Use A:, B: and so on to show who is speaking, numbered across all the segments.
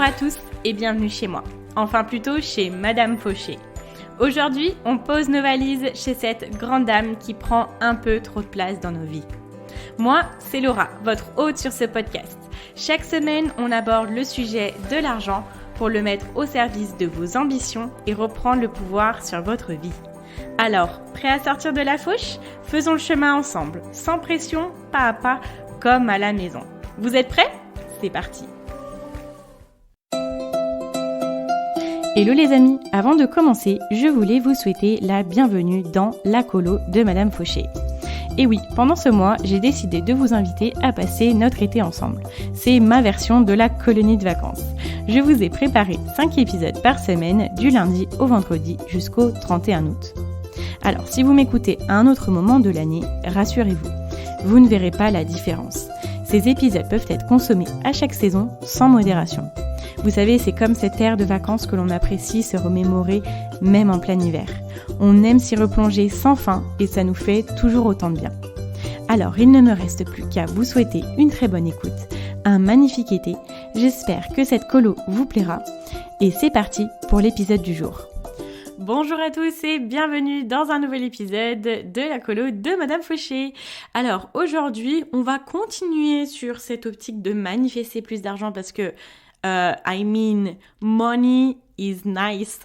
A: Bonjour à tous et bienvenue chez moi. Enfin plutôt chez Madame Fauché. Aujourd'hui, on pose nos valises chez cette grande dame qui prend un peu trop de place dans nos vies. Moi, c'est Laura, votre hôte sur ce podcast. Chaque semaine, on aborde le sujet de l'argent pour le mettre au service de vos ambitions et reprendre le pouvoir sur votre vie. Alors, prêt à sortir de la fauche ? Faisons le chemin ensemble, sans pression, pas à pas, comme à la maison. Vous êtes prêts ? C'est parti. Hello les amis, avant de commencer, je voulais vous souhaiter la bienvenue dans la colo de Madame Fauché. Et oui, pendant ce mois, j'ai décidé de vous inviter à passer notre été ensemble. C'est ma version de la colonie de vacances. Je vous ai préparé 5 épisodes par semaine, du lundi au vendredi jusqu'au 31 août. Alors, si vous m'écoutez à un autre moment de l'année, rassurez-vous, vous ne verrez pas la différence. Ces épisodes peuvent être consommés à chaque saison, sans modération. Vous savez, c'est comme cette ère de vacances que l'on apprécie se remémorer, même en plein hiver. On aime s'y replonger sans fin et ça nous fait toujours autant de bien. Alors, il ne me reste plus qu'à vous souhaiter une très bonne écoute, un magnifique été. J'espère que cette colo vous plaira. Et c'est parti pour l'épisode du jour. Bonjour à tous et bienvenue dans un nouvel épisode de la colo de Madame Fauché. Alors aujourd'hui, on va continuer sur cette optique de manifester plus d'argent parce que money is nice.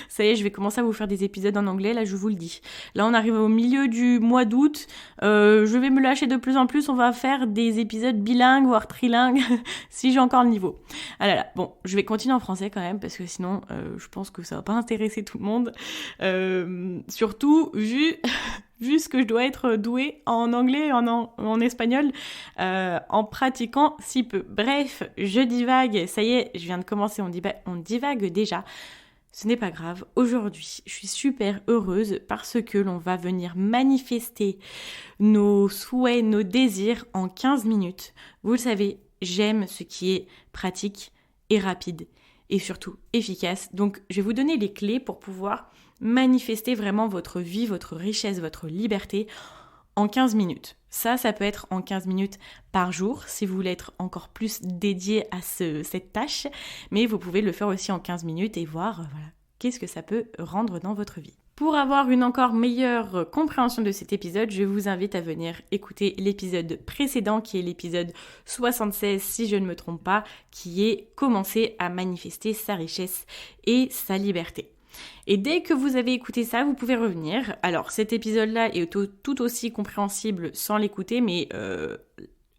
A: Ça y est, je vais commencer à vous faire des épisodes en anglais, là je vous le dis. Là on arrive au milieu du mois d'août, je vais me lâcher de plus en plus, on va faire des épisodes bilingues, voire trilingues, si j'ai encore le niveau. Ah là là, bon, je vais continuer en français quand même, parce que sinon je pense que ça va pas intéresser tout le monde. Surtout vu ce que je dois être douée en anglais et en espagnol, en pratiquant si peu. Bref, je divague, ça y est, je viens de commencer, on divague déjà. Ce n'est pas grave, aujourd'hui, je suis super heureuse parce que l'on va venir manifester nos souhaits, nos désirs en 15 minutes. Vous le savez, j'aime ce qui est pratique et rapide et surtout efficace. Donc, je vais vous donner les clés pour pouvoir manifester vraiment votre vie, votre richesse, votre liberté en 15 minutes. Ça peut être en 15 minutes par jour si vous voulez être encore plus dédié à cette tâche, mais vous pouvez le faire aussi en 15 minutes et voir qu'est-ce que ça peut rendre dans votre vie. Pour avoir une encore meilleure compréhension de cet épisode, je vous invite à venir écouter l'épisode précédent qui est l'épisode 76 si je ne me trompe pas, qui est commencer à manifester sa richesse et sa liberté. Et dès que vous avez écouté ça, vous pouvez revenir. Alors cet épisode-là est tout aussi compréhensible sans l'écouter, mais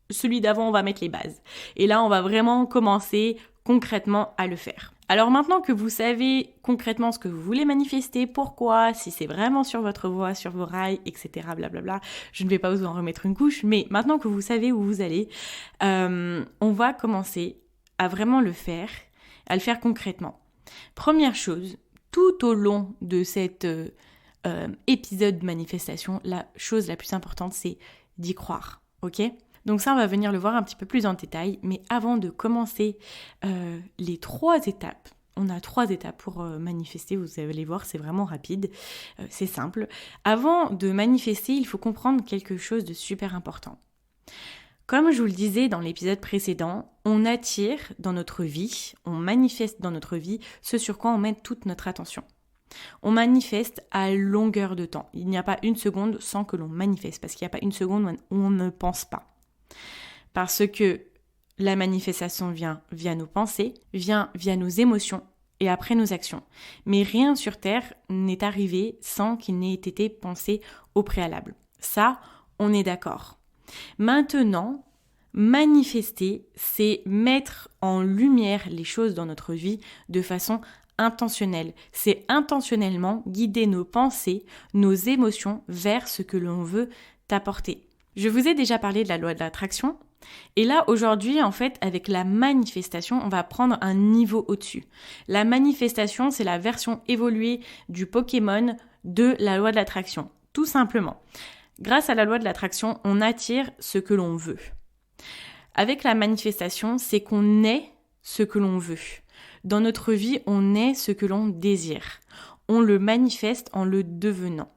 A: celui d'avant, on va mettre les bases. Et là, on va vraiment commencer concrètement à le faire. Alors maintenant que vous savez concrètement ce que vous voulez manifester, pourquoi, si c'est vraiment sur votre voie, sur vos rails, etc., blablabla, je ne vais pas vous en remettre une couche, mais maintenant que vous savez où vous allez, on va commencer à vraiment le faire, à le faire concrètement. Première chose, tout au long de cet épisode de manifestation, la chose la plus importante, c'est d'y croire, ok ? Donc ça, on va venir le voir un petit peu plus en détail, mais avant de commencer les 3 étapes, on a 3 étapes pour manifester, vous allez voir, c'est vraiment rapide, c'est simple. Avant de manifester, il faut comprendre quelque chose de super important. Comme je vous le disais dans l'épisode précédent, on attire dans notre vie, on manifeste dans notre vie ce sur quoi on met toute notre attention. On manifeste à longueur de temps. Il n'y a pas une seconde sans que l'on manifeste, parce qu'il n'y a pas une seconde où on ne pense pas. Parce que la manifestation vient via nos pensées, vient via nos émotions et après nos actions. Mais rien sur Terre n'est arrivé sans qu'il n'ait été pensé au préalable. Ça, on est d'accord. Maintenant, manifester, c'est mettre en lumière les choses dans notre vie de façon intentionnelle. C'est intentionnellement guider nos pensées, nos émotions vers ce que l'on veut apporter. Je vous ai déjà parlé de la loi de l'attraction. Et là, aujourd'hui, en fait, avec la manifestation, on va prendre un niveau au-dessus. La manifestation, c'est la version évoluée du Pokémon de la loi de l'attraction. Tout simplement. Grâce à la loi de l'attraction, on attire ce que l'on veut. Avec la manifestation, c'est qu'on est ce que l'on veut. Dans notre vie, on est ce que l'on désire. On le manifeste en le devenant.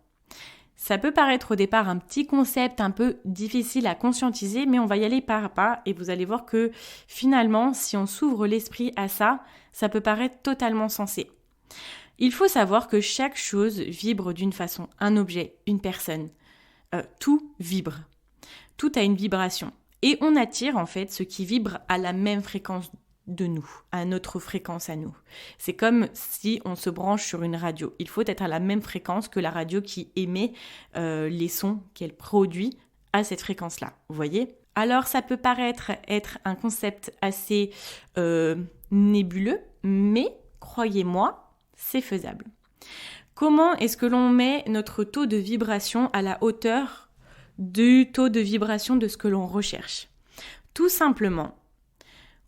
A: Ça peut paraître au départ un petit concept un peu difficile à conscientiser, mais on va y aller pas à pas et vous allez voir que finalement, si on s'ouvre l'esprit à ça, ça peut paraître totalement sensé. Il faut savoir que chaque chose vibre d'une façon, un objet, une personne. Tout vibre. Tout a une vibration. Et on attire en fait ce qui vibre à la même fréquence de nous, à notre fréquence à nous. C'est comme si on se branche sur une radio. Il faut être à la même fréquence que la radio qui émet les sons qu'elle produit à cette fréquence-là. Vous voyez ? Alors ça peut paraître être un concept assez nébuleux, mais croyez-moi, c'est faisable. Comment est-ce que l'on met notre taux de vibration à la hauteur du taux de vibration de ce que l'on recherche ? Tout simplement,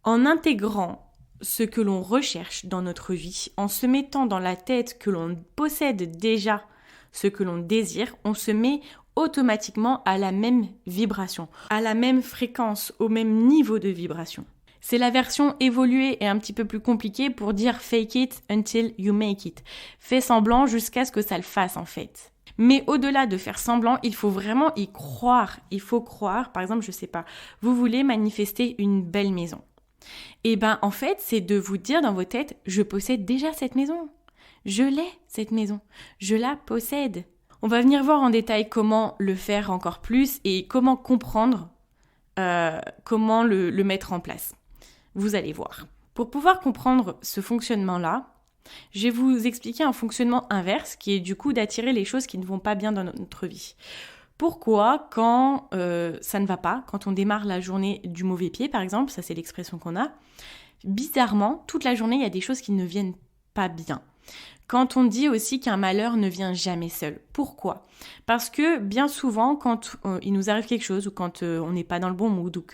A: en intégrant ce que l'on recherche dans notre vie, en se mettant dans la tête que l'on possède déjà ce que l'on désire, on se met automatiquement à la même vibration, à la même fréquence, au même niveau de vibration. C'est la version évoluée et un petit peu plus compliquée pour dire fake it until you make it. Fais semblant jusqu'à ce que ça le fasse en fait. Mais au-delà de faire semblant, il faut vraiment y croire. Il faut croire, par exemple, je sais pas, vous voulez manifester une belle maison. Et ben en fait, c'est de vous dire dans vos têtes, je possède déjà cette maison. Je l'ai, cette maison. Je la possède. On va venir voir en détail comment le faire encore plus et comment comprendre, comment le mettre en place. Vous allez voir. Pour pouvoir comprendre ce fonctionnement-là, je vais vous expliquer un fonctionnement inverse qui est du coup d'attirer les choses qui ne vont pas bien dans notre vie. Pourquoi quand ça ne va pas, quand on démarre la journée du mauvais pied par exemple, ça c'est l'expression qu'on a, bizarrement, toute la journée il y a des choses qui ne viennent pas bien. Quand on dit aussi qu'un malheur ne vient jamais seul. Pourquoi ? Parce que bien souvent, quand il nous arrive quelque chose ou quand on n'est pas dans le bon mood ou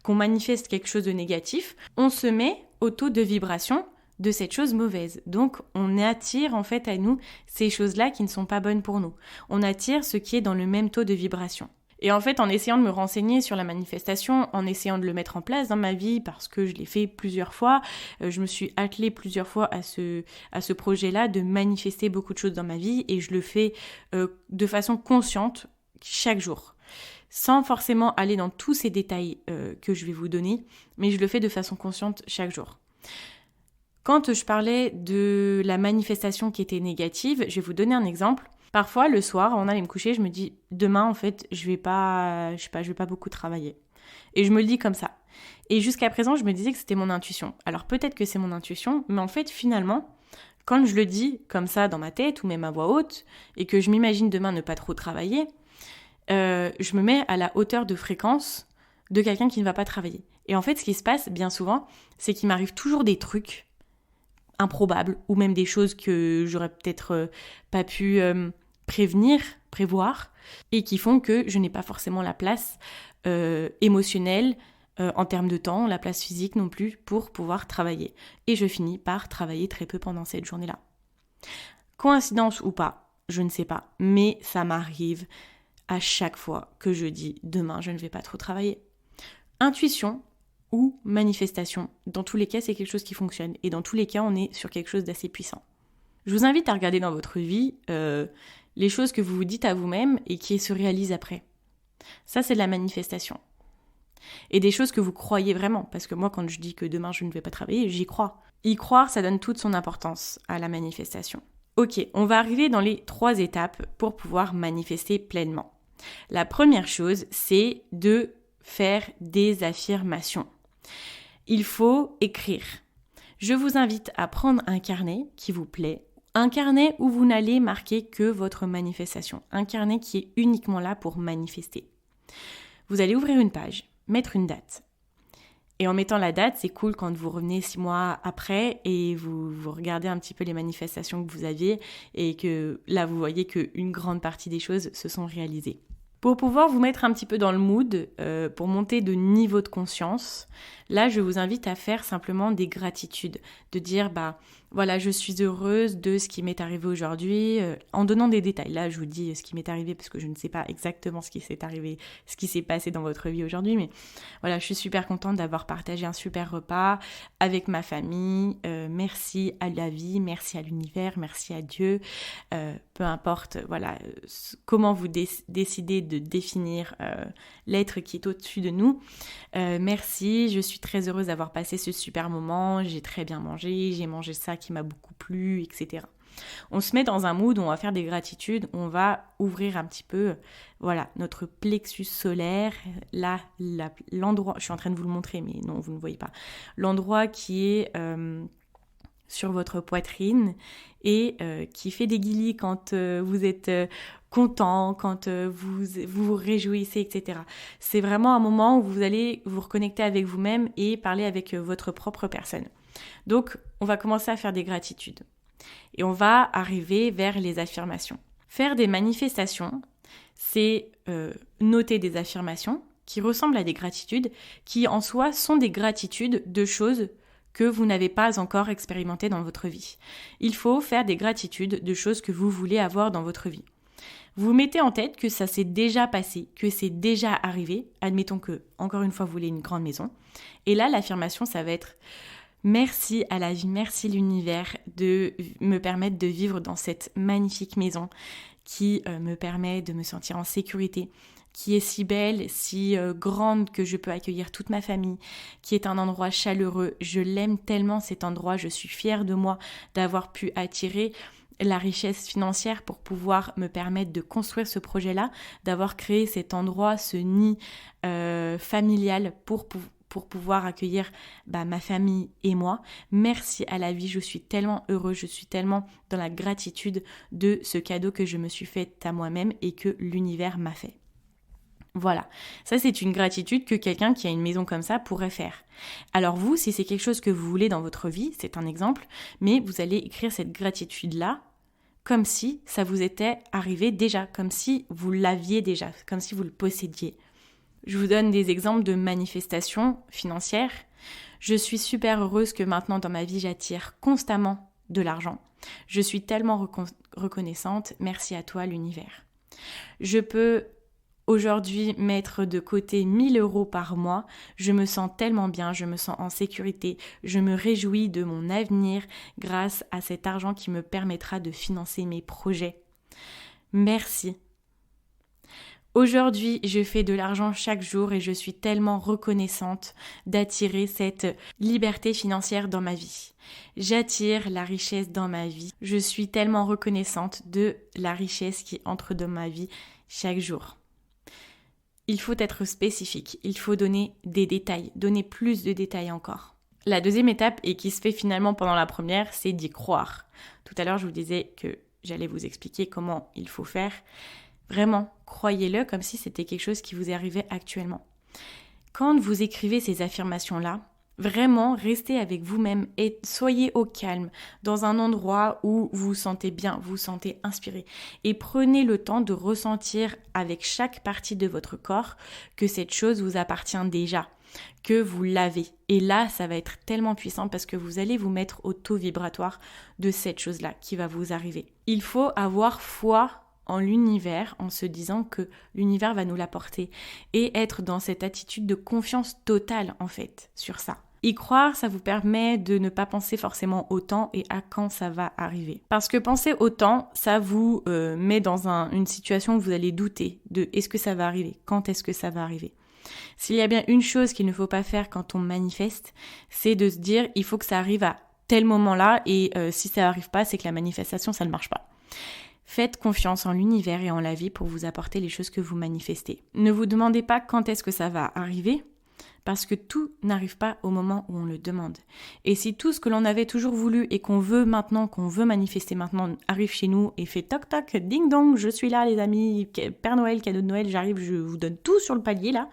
A: qu'on manifeste quelque chose de négatif, on se met au taux de vibration de cette chose mauvaise. Donc, on attire en fait à nous ces choses-là qui ne sont pas bonnes pour nous. On attire ce qui est dans le même taux de vibration. Et en fait, en essayant de me renseigner sur la manifestation, en essayant de le mettre en place dans ma vie, parce que je l'ai fait plusieurs fois, je me suis attelée plusieurs fois à ce projet-là de manifester beaucoup de choses dans ma vie et je le fais de façon consciente chaque jour. Sans forcément aller dans tous ces détails que je vais vous donner, mais je le fais de façon consciente chaque jour. Quand je parlais de la manifestation qui était négative, je vais vous donner un exemple. Parfois, le soir, avant d'aller me coucher, je me dis demain, en fait, je vais pas beaucoup travailler. Et je me le dis comme ça. Et jusqu'à présent, je me disais que c'était mon intuition. Alors peut-être que c'est mon intuition, mais en fait, finalement, quand je le dis comme ça dans ma tête ou même à voix haute, et que je m'imagine demain ne pas trop travailler, je me mets à la hauteur de fréquence de quelqu'un qui ne va pas travailler. Et en fait, ce qui se passe bien souvent, c'est qu'il m'arrive toujours des trucs improbables ou même des choses que j'aurais peut-être pas pu prévoir et qui font que je n'ai pas forcément la place émotionnelle en termes de temps, la place physique non plus pour pouvoir travailler. Et je finis par travailler très peu pendant cette journée-là. Coïncidence ou pas, je ne sais pas, mais ça m'arrive à chaque fois que je dis demain je ne vais pas trop travailler. Intuition ou manifestation, dans tous les cas c'est quelque chose qui fonctionne et dans tous les cas on est sur quelque chose d'assez puissant. Je vous invite à regarder dans votre vie les choses que vous vous dites à vous-même et qui se réalisent après. Ça, c'est de la manifestation. Et des choses que vous croyez vraiment, parce que moi, quand je dis que demain, je ne vais pas travailler, j'y crois. Y croire, ça donne toute son importance à la manifestation. Ok, on va arriver dans les 3 étapes pour pouvoir manifester pleinement. La première chose, c'est de faire des affirmations. Il faut écrire. Je vous invite à prendre un carnet qui vous plaît, un carnet où vous n'allez marquer que votre manifestation. Un carnet qui est uniquement là pour manifester. Vous allez ouvrir une page, mettre une date. Et en mettant la date, c'est cool quand vous revenez 6 mois après et vous regardez un petit peu les manifestations que vous aviez et que là, vous voyez qu'une grande partie des choses se sont réalisées. Pour pouvoir vous mettre un petit peu dans le mood, pour monter de niveau de conscience, là, je vous invite à faire simplement des gratitudes. De dire, voilà, je suis heureuse de ce qui m'est arrivé aujourd'hui, en donnant des détails. Là, je vous dis ce qui m'est arrivé parce que je ne sais pas exactement ce qui s'est arrivé, ce qui s'est passé dans votre vie aujourd'hui. Mais voilà, je suis super contente d'avoir partagé un super repas avec ma famille. Merci à la vie, merci à l'univers, merci à Dieu. peu importe comment vous décidez de définir l'être qui est au-dessus de nous. Merci, je suis très heureuse d'avoir passé ce super moment, j'ai très bien mangé, j'ai mangé ça qui m'a beaucoup plu, etc. On se met dans un mood où on va faire des gratitudes, on va ouvrir un petit peu notre plexus solaire, là, l'endroit, je suis en train de vous le montrer mais non, vous ne voyez pas, l'endroit qui est sur votre poitrine et qui fait des guilis quand vous êtes content, quand vous réjouissez, etc. C'est vraiment un moment où vous allez vous reconnecter avec vous-même et parler avec votre propre personne. Donc, on va commencer à faire des gratitudes. Et on va arriver vers les affirmations. Faire des manifestations, c'est noter des affirmations qui ressemblent à des gratitudes, qui en soi sont des gratitudes de choses que vous n'avez pas encore expérimentées dans votre vie. Il faut faire des gratitudes de choses que vous voulez avoir dans votre vie. Vous mettez en tête que ça s'est déjà passé, que c'est déjà arrivé. Admettons que, encore une fois, vous voulez une grande maison. Et là, l'affirmation, ça va être merci à la vie, merci l'univers de me permettre de vivre dans cette magnifique maison qui me permet de me sentir en sécurité, qui est si belle, si grande que je peux accueillir toute ma famille, qui est un endroit chaleureux. Je l'aime tellement cet endroit, je suis fière de moi d'avoir pu attirer la richesse financière pour pouvoir me permettre de construire ce projet-là, d'avoir créé cet endroit, ce nid familial pour pouvoir accueillir ma famille et moi. Merci à la vie, je suis tellement heureuse, je suis tellement dans la gratitude de ce cadeau que je me suis fait à moi-même et que l'univers m'a fait. Voilà, ça c'est une gratitude que quelqu'un qui a une maison comme ça pourrait faire. Alors vous, si c'est quelque chose que vous voulez dans votre vie, c'est un exemple, mais vous allez écrire cette gratitude-là comme si ça vous était arrivé déjà, comme si vous l'aviez déjà, comme si vous le possédiez. Je vous donne des exemples de manifestations financières. Je suis super heureuse que maintenant dans ma vie, j'attire constamment de l'argent. Je suis tellement reconnaissante. Merci à toi, l'univers. Je peux aujourd'hui mettre de côté 1 000 € par mois. Je me sens tellement bien, je me sens en sécurité. Je me réjouis de mon avenir grâce à cet argent qui me permettra de financer mes projets. Merci. Aujourd'hui, je fais de l'argent chaque jour et je suis tellement reconnaissante d'attirer cette liberté financière dans ma vie. J'attire la richesse dans ma vie. Je suis tellement reconnaissante de la richesse qui entre dans ma vie chaque jour. Il faut être spécifique, il faut donner des détails, donner plus de détails encore. La deuxième étape, et qui se fait finalement pendant la première, c'est d'y croire. Tout à l'heure, je vous disais que j'allais vous expliquer comment il faut faire. Vraiment, croyez-le comme si c'était quelque chose qui vous arrivait actuellement. Quand vous écrivez ces affirmations-là, vraiment restez avec vous-même et soyez au calme, dans un endroit où vous vous sentez bien, vous vous sentez inspiré. Et prenez le temps de ressentir avec chaque partie de votre corps que cette chose vous appartient déjà, que vous l'avez. Et là, ça va être tellement puissant parce que vous allez vous mettre au taux vibratoire de cette chose-là qui va vous arriver. Il faut avoir foi en l'univers, en se disant que l'univers va nous l'apporter et être dans cette attitude de confiance totale en fait sur ça. Y croire, ça vous permet de ne pas penser forcément au temps et à quand ça va arriver. Parce que penser au temps, ça vous met dans une situation où vous allez douter de est-ce que ça va arriver, quand est-ce que ça va arriver. S'il y a bien une chose qu'il ne faut pas faire quand on manifeste, c'est de se dire il faut que ça arrive à tel moment-là et si ça n'arrive pas, c'est que la manifestation, ça ne marche pas. Faites confiance en l'univers et en la vie pour vous apporter les choses que vous manifestez. Ne vous demandez pas quand est-ce que ça va arriver, parce que tout n'arrive pas au moment où on le demande. Et si tout ce que l'on avait toujours voulu et qu'on veut maintenant, qu'on veut manifester maintenant, arrive chez nous et fait toc toc, ding dong, je suis là les amis, Père Noël, cadeau de Noël, j'arrive, je vous donne tout sur le palier là,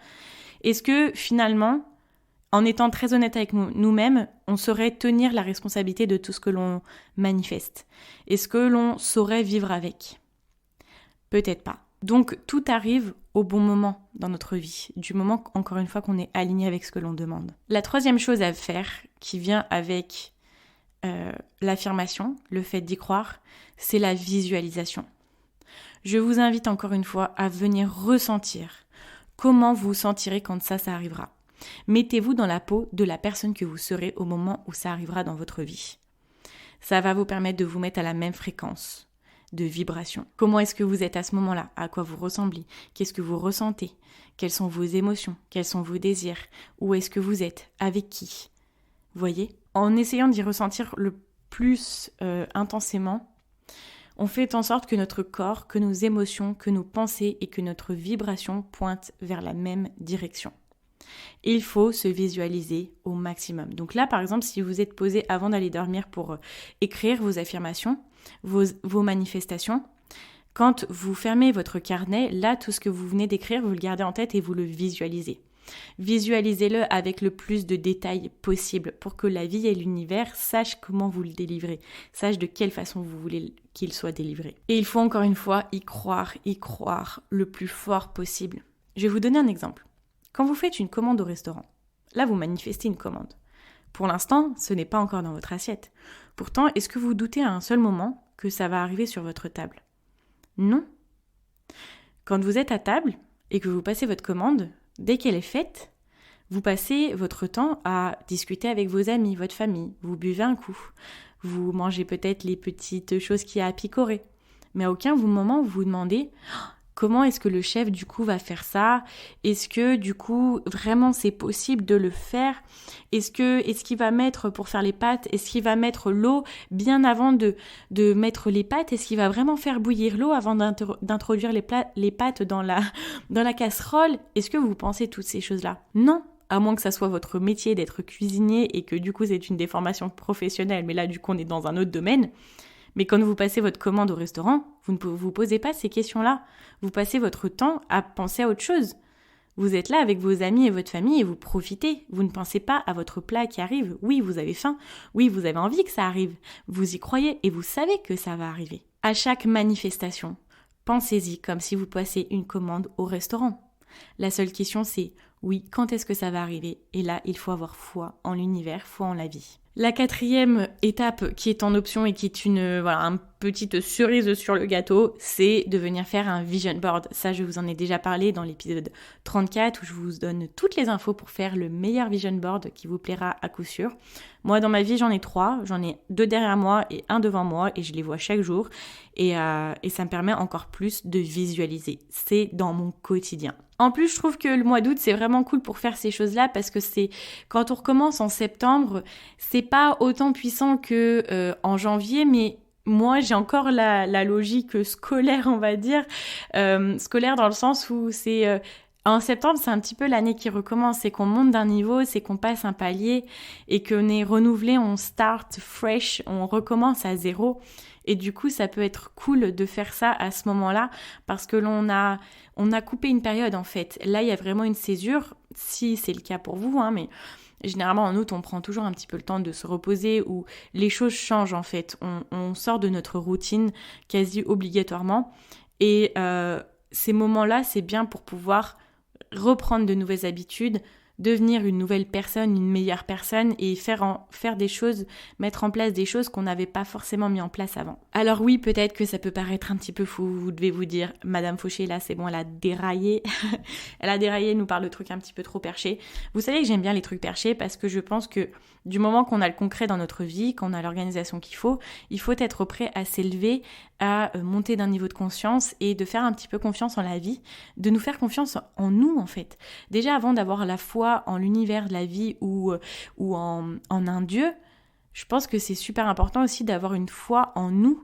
A: est-ce que finalement, en étant très honnête avec nous-mêmes, on saurait tenir la responsabilité de tout ce que l'on manifeste? Est-ce que l'on saurait vivre avec? Peut-être pas. Donc tout arrive au bon moment dans notre vie, du moment encore une fois qu'on est aligné avec ce que l'on demande. La troisième chose à faire, qui vient avec l'affirmation, le fait d'y croire, c'est la visualisation. Je vous invite encore une fois à venir ressentir comment vous vous sentirez quand ça arrivera. Mettez-vous dans la peau de la personne que vous serez au moment où ça arrivera dans votre vie. Ça va vous permettre de vous mettre à la même fréquence, de vibration. Comment est-ce que vous êtes à ce moment-là? À quoi vous ressemblez? Qu'est-ce que vous ressentez? Quelles sont vos émotions? Quels sont vos désirs? Où est-ce que vous êtes? Avec qui? Voyez? En essayant d'y ressentir le plus intensément, on fait en sorte que notre corps, que nos émotions, que nos pensées et que notre vibration pointent vers la même direction. Et il faut se visualiser au maximum. Donc là, par exemple, si vous êtes posé avant d'aller dormir pour écrire vos affirmations, vos manifestations, quand vous fermez votre carnet, là, tout ce que vous venez d'écrire, vous le gardez en tête et vous le visualisez. Visualisez-le avec le plus de détails possible pour que la vie et l'univers sachent comment vous le délivrez, sachent de quelle façon vous voulez qu'il soit délivré. Et il faut encore une fois y croire le plus fort possible. Je vais vous donner un exemple. Quand vous faites une commande au restaurant, là vous manifestez une commande. Pour l'instant, ce n'est pas encore dans votre assiette. Pourtant, est-ce que vous doutez à un seul moment que ça va arriver sur votre table? Non. Quand vous êtes à table et que vous passez votre commande, dès qu'elle est faite, vous passez votre temps à discuter avec vos amis, votre famille, vous buvez un coup, vous mangez peut-être les petites choses qu'il y a à picorer. Mais à aucun moment vous vous demandez comment est-ce que le chef du coup va faire ça? Est-ce que du coup vraiment c'est possible de le faire? Est-ce qu'il va mettre pour faire les pâtes, est-ce qu'il va mettre l'eau bien avant de mettre les pâtes? Est-ce qu'il va vraiment faire bouillir l'eau avant d'introduire les pâtes dans la casserole? Est-ce que vous pensez toutes ces choses-là? Non. À moins que ça soit votre métier d'être cuisinier et que du coup c'est une déformation professionnelle, mais là du coup on est dans un autre domaine. Mais quand vous passez votre commande au restaurant, vous ne vous posez pas ces questions-là. Vous passez votre temps à penser à autre chose. Vous êtes là avec vos amis et votre famille et vous profitez. Vous ne pensez pas à votre plat qui arrive. Oui, vous avez faim. Oui, vous avez envie que ça arrive. Vous y croyez et vous savez que ça va arriver. À chaque manifestation, pensez-y comme si vous passez une commande au restaurant. La seule question c'est, oui, quand est-ce que ça va arriver? Et là, il faut avoir foi en l'univers, foi en la vie. La quatrième étape qui est en option et qui est une petite cerise sur le gâteau, c'est de venir faire un vision board. Ça, je vous en ai déjà parlé dans l'épisode 34 où je vous donne toutes les infos pour faire le meilleur vision board qui vous plaira à coup sûr. Moi, dans ma vie, j'en ai 3. J'en ai 2 derrière moi et 1 devant moi et je les vois chaque jour. Et ça me permet encore plus de visualiser. C'est dans mon quotidien. En plus, je trouve que le mois d'août, c'est vraiment cool pour faire ces choses-là parce que c'est quand on recommence en septembre, c'est pas autant puissant que en janvier, mais moi, j'ai encore la logique scolaire, on va dire, scolaire dans le sens où c'est en septembre, c'est un petit peu l'année qui recommence, c'est qu'on monte d'un niveau, c'est qu'on passe un palier et qu'on est renouvelé, on start fresh, on recommence à zéro. Et du coup, ça peut être cool de faire ça à ce moment-là parce que on a coupé une période en fait. Là, il y a vraiment une césure, si c'est le cas pour vous, mais généralement en août, on prend toujours un petit peu le temps de se reposer où les choses changent en fait. On sort de notre routine quasi obligatoirement et ces moments-là, c'est bien pour pouvoir reprendre de nouvelles habitudes, devenir une nouvelle personne, une meilleure personne et faire des choses, mettre en place des choses qu'on n'avait pas forcément mis en place avant. Alors oui, peut-être que ça peut paraître un petit peu fou, vous devez vous dire, Madame Fauché, là c'est bon, elle a déraillé, elle nous parle de trucs un petit peu trop perchés. Vous savez que j'aime bien les trucs perchés parce que je pense que du moment qu'on a le concret dans notre vie, qu'on a l'organisation qu'il faut, il faut être prêt à s'élever, à monter d'un niveau de conscience et de faire un petit peu confiance en la vie, de nous faire confiance en nous en fait. Déjà avant d'avoir la foi en l'univers de la vie ou en un Dieu, je pense que c'est super important aussi d'avoir une foi en nous.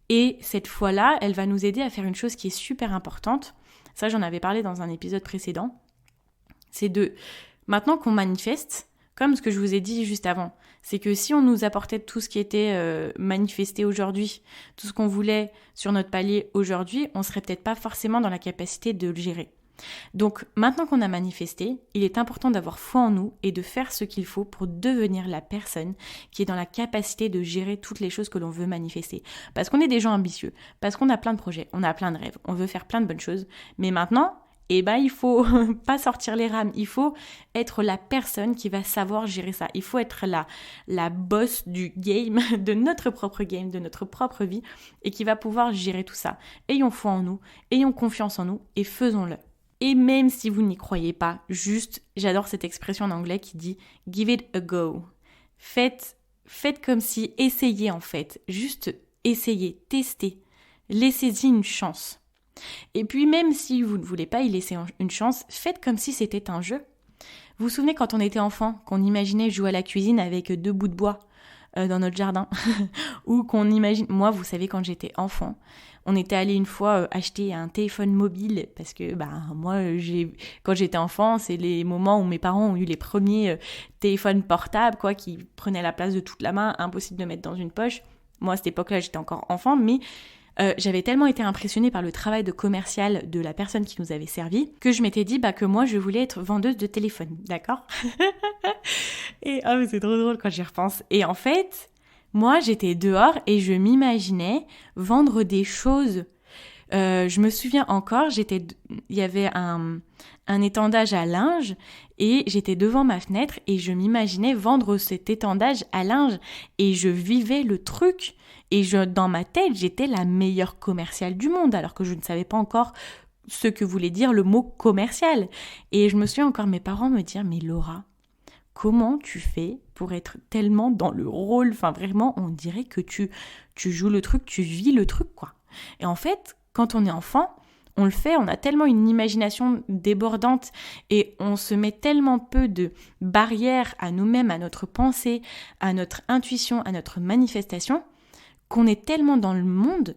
A: Et cette foi-là, elle va nous aider à faire une chose qui est super importante. Ça, j'en avais parlé dans un épisode précédent. C'est maintenant qu'on manifeste, comme ce que je vous ai dit juste avant, c'est que si on nous apportait tout ce qui était manifesté aujourd'hui, tout ce qu'on voulait sur notre palier aujourd'hui, on serait peut-être pas forcément dans la capacité de le gérer. Donc maintenant qu'on a manifesté, il est important d'avoir foi en nous et de faire ce qu'il faut pour devenir la personne qui est dans la capacité de gérer toutes les choses que l'on veut manifester. Parce qu'on est des gens ambitieux, parce qu'on a plein de projets, on a plein de rêves, on veut faire plein de bonnes choses, mais maintenant, il faut pas sortir les rames, il faut être la personne qui va savoir gérer ça. Il faut être la boss du game, de notre propre game, de notre propre vie et qui va pouvoir gérer tout ça. Ayons foi en nous, ayons confiance en nous et faisons-le. Et même si vous n'y croyez pas, j'adore cette expression en anglais qui dit « give it a go ». Faites comme si, essayez en fait, juste essayez, testez. laissez-y une chance. Et puis même si vous ne voulez pas y laisser une chance, faites comme si c'était un jeu. Vous vous souvenez quand on était enfant, qu'on imaginait jouer à la cuisine avec 2 bouts de bois dans notre jardin ou qu'on imagine... Moi, vous savez, quand j'étais enfant, on était allé une fois acheter un téléphone mobile parce que moi, quand j'étais enfant, c'est les moments où mes parents ont eu les premiers téléphones portables qui prenaient la place de toute la main, impossible de mettre dans une poche. Moi, à cette époque-là, j'étais encore enfant, mais j'avais tellement été impressionnée par le travail de commercial de la personne qui nous avait servi que je m'étais dit que moi, je voulais être vendeuse de téléphone, d'accord? Et c'est trop drôle quand j'y repense. Et en fait, moi, j'étais dehors et je m'imaginais vendre des choses. Je me souviens encore, il y avait un étendage à linge et j'étais devant ma fenêtre et je m'imaginais vendre cet étendage à linge et je vivais le truc. Et dans ma tête, j'étais la meilleure commerciale du monde alors que je ne savais pas encore ce que voulait dire le mot commercial. Et je me souviens encore mes parents me dire « Mais Laura, comment tu fais pour être tellement dans le rôle ?» Enfin vraiment, on dirait que tu joues le truc, tu vis le truc quoi. Et en fait, quand on est enfant, on le fait, on a tellement une imagination débordante et on se met tellement peu de barrières à nous-mêmes, à notre pensée, à notre intuition, à notre manifestation, qu'on est tellement dans le monde.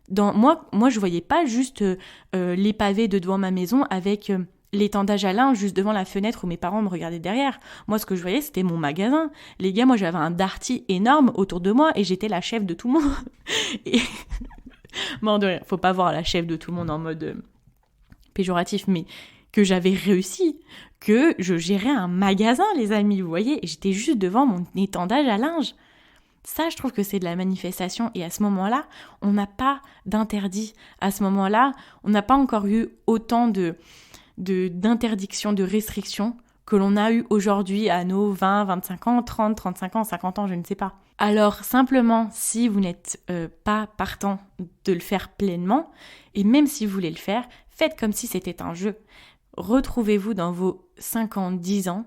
A: Moi, je voyais pas juste les pavés de devant ma maison avec l'étendage à linge juste devant la fenêtre où mes parents me regardaient derrière. Moi, ce que je voyais, c'était mon magasin. Les gars, moi, j'avais un darty énorme autour de moi et j'étais la chef de tout le monde. Et... Bon, faut pas voir la chef de tout le monde en mode péjoratif, mais que j'avais réussi, que je gérais un magasin, les amis, vous voyez, et j'étais juste devant mon étendage à linge. Ça, je trouve que c'est de la manifestation. Et à ce moment-là, on n'a pas d'interdit. À ce moment-là, on n'a pas encore eu autant d'interdictions, de restrictions que l'on a eu aujourd'hui à nos 20, 25 ans, 30, 35 ans, 50 ans, je ne sais pas. Alors, simplement, si vous n'êtes pas partant de le faire pleinement, et même si vous voulez le faire, faites comme si c'était un jeu. Retrouvez-vous dans vos 5 ans, 10 ans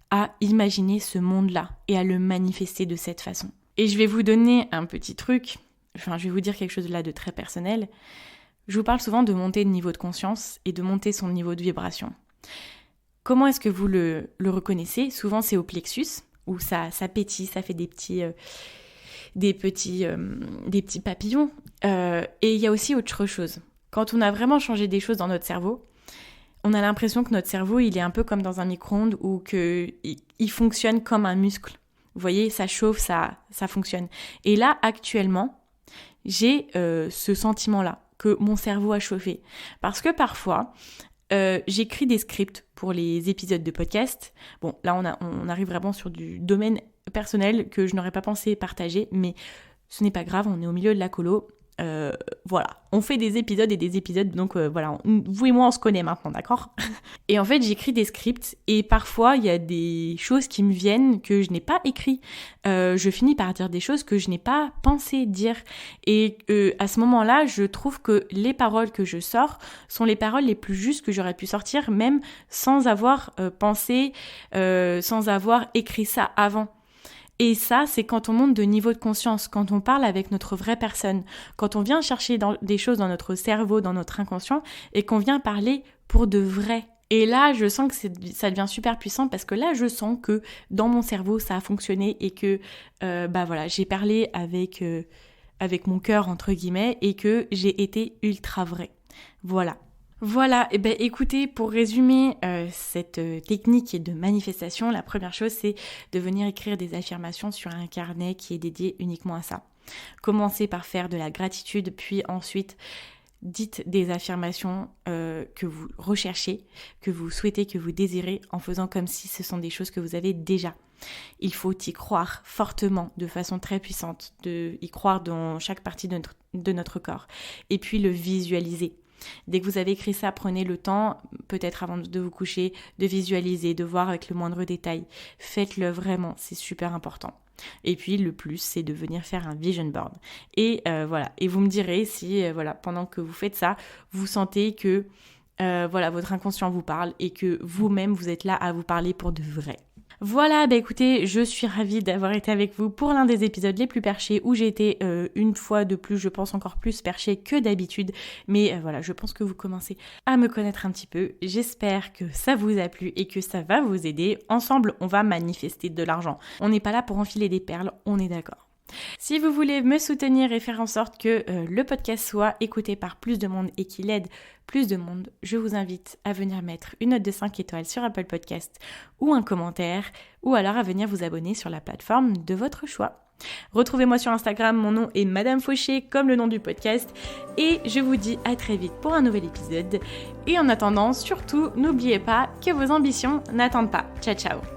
A: à imaginer ce monde-là et à le manifester de cette façon. Et je vais vous donner un petit truc, je vais vous dire quelque chose là de très personnel. Je vous parle souvent de monter de niveau de conscience et de monter son niveau de vibration. Comment est-ce que vous le reconnaissez ? Souvent c'est au plexus, où ça pétille, ça fait des petits papillons. Et il y a aussi autre chose. Quand on a vraiment changé des choses dans notre cerveau, on a l'impression que notre cerveau, il est un peu comme dans un micro-ondes ou qu'il fonctionne comme un muscle. Vous voyez, ça chauffe, ça fonctionne. Et là, actuellement, j'ai ce sentiment-là, que mon cerveau a chauffé. Parce que parfois, j'écris des scripts pour les épisodes de podcast. Bon, là, on arrive vraiment sur du domaine personnel que je n'aurais pas pensé partager, mais ce n'est pas grave, on est au milieu de la colo. Voilà, on fait des épisodes et des épisodes, donc voilà, vous et moi on se connaît maintenant, d'accord? Et en fait j'écris des scripts et parfois il y a des choses qui me viennent que je n'ai pas écrit, je finis par dire des choses que je n'ai pas pensé dire et à ce moment-là je trouve que les paroles que je sors sont les paroles les plus justes que j'aurais pu sortir même sans avoir pensé, sans avoir écrit ça avant. Et ça, c'est quand on monte de niveau de conscience, quand on parle avec notre vraie personne, quand on vient chercher des choses dans notre cerveau, dans notre inconscient, et qu'on vient parler pour de vrai. Et là, je sens que ça devient super puissant parce que là, je sens que dans mon cerveau, ça a fonctionné et que voilà, j'ai parlé avec mon cœur, entre guillemets, et que j'ai été ultra vraie. Voilà, et écoutez, pour résumer cette technique de manifestation, la première chose c'est de venir écrire des affirmations sur un carnet qui est dédié uniquement à ça. Commencez par faire de la gratitude, puis ensuite dites des affirmations que vous recherchez, que vous souhaitez, que vous désirez, en faisant comme si ce sont des choses que vous avez déjà. Il faut y croire fortement, de façon très puissante, y croire dans chaque partie de notre corps, et puis le visualiser. Dès que vous avez écrit ça, prenez le temps, peut-être avant de vous coucher, de visualiser, de voir avec le moindre détail. Faites-le vraiment, c'est super important. Et puis le plus, c'est de venir faire un vision board. Et voilà, et vous me direz si pendant que vous faites ça, vous sentez que votre inconscient vous parle et que vous-même, vous êtes là à vous parler pour de vrai. Voilà, bah écoutez, je suis ravie d'avoir été avec vous pour l'un des épisodes les plus perchés où j'ai été une fois de plus, je pense encore plus perchée que d'habitude. Mais voilà, je pense que vous commencez à me connaître un petit peu. J'espère que ça vous a plu et que ça va vous aider. Ensemble, on va manifester de l'argent. On n'est pas là pour enfiler des perles, on est d'accord. Si vous voulez me soutenir et faire en sorte que le podcast soit écouté par plus de monde et qu'il aide plus de monde, je vous invite à venir mettre une note de 5 étoiles sur Apple Podcast ou un commentaire, ou alors à venir vous abonner sur la plateforme de votre choix. Retrouvez-moi sur Instagram, mon nom est Madame Fauché, comme le nom du podcast, et je vous dis à très vite pour un nouvel épisode. Et en attendant, surtout, n'oubliez pas que vos ambitions n'attendent pas. Ciao ciao!